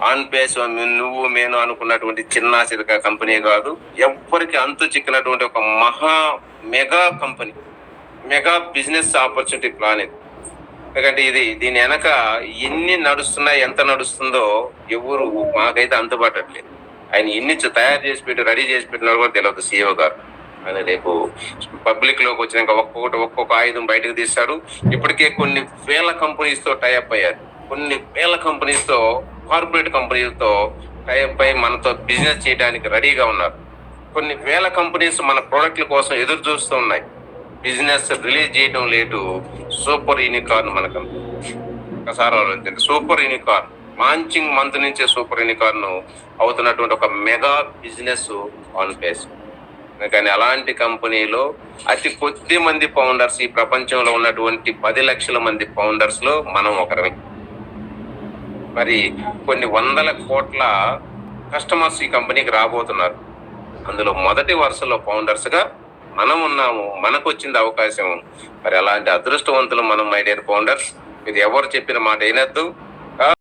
On face నువ్వు నేను అనుకున్నటువంటి చిన్న చితక కంపెనీ కాదు, ఎవ్వరికి అంతు చిక్కినటువంటి ఒక mega company, mega business opportunity plan ఇది. ఎందుకంటే దీని వెనక ఎన్ని నడుస్తున్నాయి, ఎంత నడుస్తుందో ఎవరు మాకైతే అందుబాటట్లేదు. ఆయన ఎన్ని తయారు చేసి పెట్టి రెడీ చేసి పెట్టినారు కూడా తెలియదు CEO గారు. ఆయన రేపు పబ్లిక్ లోకి వచ్చినాక ఒక్కొక్క ఆయుధం బయటకు తీస్తారు. ఇప్పటికే కొన్ని వేల కంపెనీస్ తో టైఅప్ అయ్యారు, కొన్ని వేల కంపెనీస్ తో, కార్పొరేట్ కంపెనీలతో టైఅప్ అయి మనతో బిజినెస్ చేయడానికి రెడీగా ఉన్నారు. కొన్ని వేల కంపెనీస్ మన ప్రోడక్ట్ల కోసం ఎదురు చూస్తూ ఉన్నాయి. బిజినెస్ రిలీజ్ చేయడం లేటు. సూపర్ యూనికార్న్ మన కంపెనీ ఒకసారి ఆలోచించండి. సూపర్ యూనికార్న్ లాంచింగ్ మంత్ నుంచే సూపర్ యూనికార్న్ అవుతున్నటువంటి ఒక మెగా బిజినెస్ ఆన్ పేస్. కానీ అలాంటి కంపెనీలో అతి కొద్ది మంది ఫౌండర్స్, ఈ ప్రపంచంలో ఉన్నటువంటి 10 లక్షల మంది ఫౌండర్స్ లో మనం ఒకరమే. మరి కొన్ని వందల కోట్ల కస్టమర్స్ ఈ కంపెనీకి రాబోతున్నారు. అందులో మొదటి వరుసలో ఫౌండర్స్ గా మనం ఉన్నాము. మనకు వచ్చింది అవకాశం. మరి అలాంటి అదృష్టవంతులు మనం, మై డియర్ ఫౌండర్స్. ఇది ఎవరు చెప్పిన మాట వినొద్దు.